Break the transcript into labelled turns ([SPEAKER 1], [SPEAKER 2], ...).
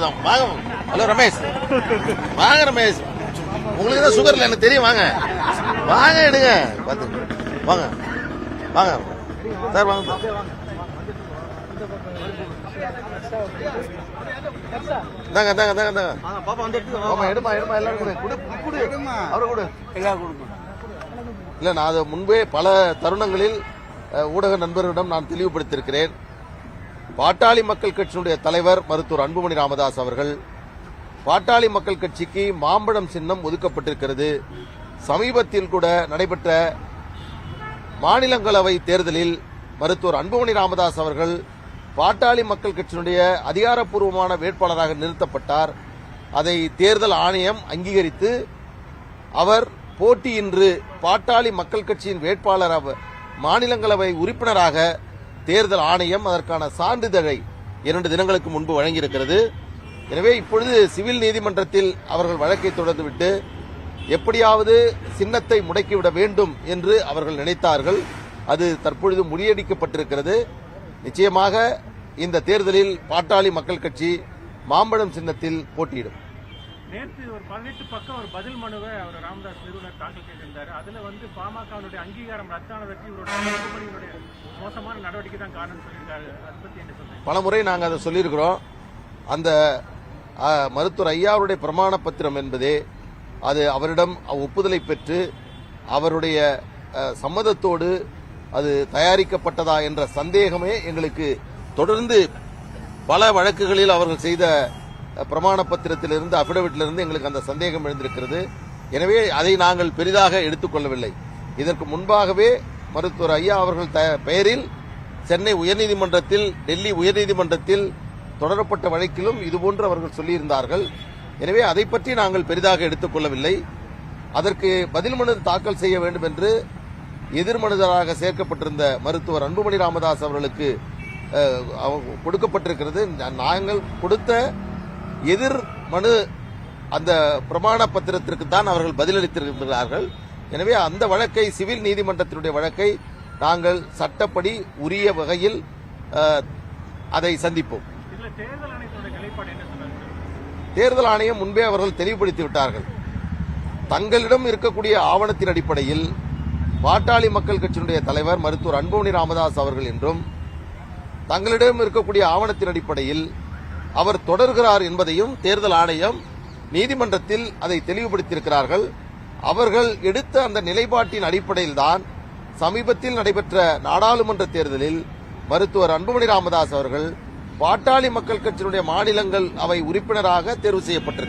[SPEAKER 1] Hello Ramesh, வாங்க ரமேஷ், உங்களுக்கு தான் சுகர் இல்லை எனக்கு தெரியும். வாங்க வாங்க, எடுங்க பார்த்து வாங்க வாங்க சார், வாங்க தாங்க தாங்க தாங்க தாங்க எடுமா எடுமா எல்லாரும் அவரை இல்ல. நான் அதை முன்பே பல தருணங்களில் ஊடக நண்பர்களிடம் நான் தெளிவுபடுத்தியிருக்கிறேன். பாட்டாளி மக்கள் கட்சியினுடைய தலைவர் மருத்துவர் அன்புமணி ராமதாஸ் அவர்கள், பாட்டாளி மக்கள் கட்சிக்கு மாம்பழம் சின்னம் ஒதுக்கப்பட்டிருக்கிறது. சமீபத்தில் கூட நடைபெற்ற மாநிலங்களவை தேர்தலில் மருத்துவர் அன்புமணி ராமதாஸ் அவர்கள் பாட்டாளி மக்கள் கட்சியினுடைய அதிகாரப்பூர்வமான வேட்பாளராக நிறுத்தப்பட்டார். அதை தேர்தல் ஆணையம் அங்கீகரித்து அவர் போட்டியின்றி பாட்டாளி மக்கள் கட்சியின் வேட்பாளர் மாநிலங்களவை உறுப்பினராக தேர்தல் ஆணையம் அதற்கான சான்றிதழை 2 தினங்களுக்கு முன்பு வழங்கியிருக்கிறது. எனவே இப்பொழுது சிவில் நீதிமன்றத்தில் அவர்கள் வழக்கை தொடர்ந்துவிட்டு எப்படியாவது சின்னத்தை முடக்கிவிட வேண்டும் என்று அவர்கள் நினைத்தார்கள். அது தற்பொழுது முறியடிக்கப்பட்டிருக்கிறது. நிச்சயமாக இந்த தேர்தலில் பாட்டாளி மக்கள் கட்சி மாம்பழம் சின்னத்தில் போட்டியிடும்.
[SPEAKER 2] நேற்று ஒரு 18 பக்கம் ஒரு பதில் மனுவை அவர் ராமதாஸ் நிறுவனர் தாக்கல் செய்திருந்தார். அதுல பாமகவுடைய அங்கீகாரம் ரத்தானதற்கு இவருடைய மோசமான நடவடிக்கை தான் காரணம் சொல்லியிருக்காரு. அதை பத்தி என்ன சொல்றீங்க?
[SPEAKER 1] பலமுறை நாங்கள் அதை சொல்லியிருக்கிறோம். அந்த மருத்துவர் ஐயாவுடைய பிரமாண பத்திரம் என்பதே அது அவரிடம் ஒப்புதலை பெற்று அவருடைய சம்மதத்தோடு அது தயாரிக்கப்பட்டதா என்ற சந்தேகமே எங்களுக்கு தொடர்ந்து பல வழக்குகளில் அவர்கள் செய்த பிரமாண பத்திரத்திலிருந்து அபிடவிட்டிலிருந்து எங்களுக்கு அந்த சந்தேகம் எழுந்திருக்கிறது. எனவே அதை நாங்கள் பெரிதாக எடுத்துக்கொள்ளவில்லை. இதற்கு முன்பாகவே மருத்துவர் ஐயா அவர்கள் பெயரில் சென்னை உயர்நீதிமன்றத்தில், டெல்லி உயர்நீதிமன்றத்தில் தொடரப்பட்ட வழக்கிலும் இதுபோன்று அவர்கள் சொல்லியிருந்தார்கள். எனவே அதை பற்றி நாங்கள் பெரிதாக எடுத்துக்கொள்ளவில்லை. அதற்கு பதில் மனு தாக்கல் செய்ய வேண்டும் என்று எதிர்மனுதராக சேர்க்கப்பட்டிருந்த மருத்துவர் அன்புமணி ராமதாஸ் அவர்களுக்கு கொடுக்கப்பட்டிருக்கிறது. நாங்கள் கொடுத்த எதிர் மனு அந்த பிரமாண பத்திரத்திற்கு தான் அவர்கள் பதிலளித்திருக்கிறார்கள். எனவே அந்த வழக்கை, சிவில் நீதிமன்றத்தினுடைய வழக்கை நாங்கள் சட்டப்படி உரிய வகையில் அதை சந்திப்போம். தேர்தல் ஆணையம் முன்பே அவர்கள் தெளிவுபடுத்தி விட்டார்கள். தங்களிடம் இருக்கக்கூடிய ஆவணத்தின் அடிப்படையில் பாட்டாளி மக்கள் கட்சியினுடைய தலைவர் மருத்துவர் அன்புமணி ராமதாஸ் அவர்கள் என்றும், தங்களிடம் இருக்கக்கூடிய ஆவணத்தின் அடிப்படையில் அவர் தொடர்கிறார் என்பதையும் தேர்தல் ஆணையம் நீதிமன்றத்தில் அதை தெளிவுபடுத்தியிருக்கிறார்கள். அவர்கள் எடுத்த அந்த நிலைப்பாட்டின் அடிப்படையில் தான் சமீபத்தில் நடைபெற்ற நாடாளுமன்ற தேர்தலில் மருத்துவர் அன்புமணி ராமதாஸ் அவர்கள் பாட்டாளி மக்கள் கட்சியினுடைய மாநிலங்கள் அவை உறுப்பினராக தேர்வு செய்யப்பட்டிருக்கிறார்.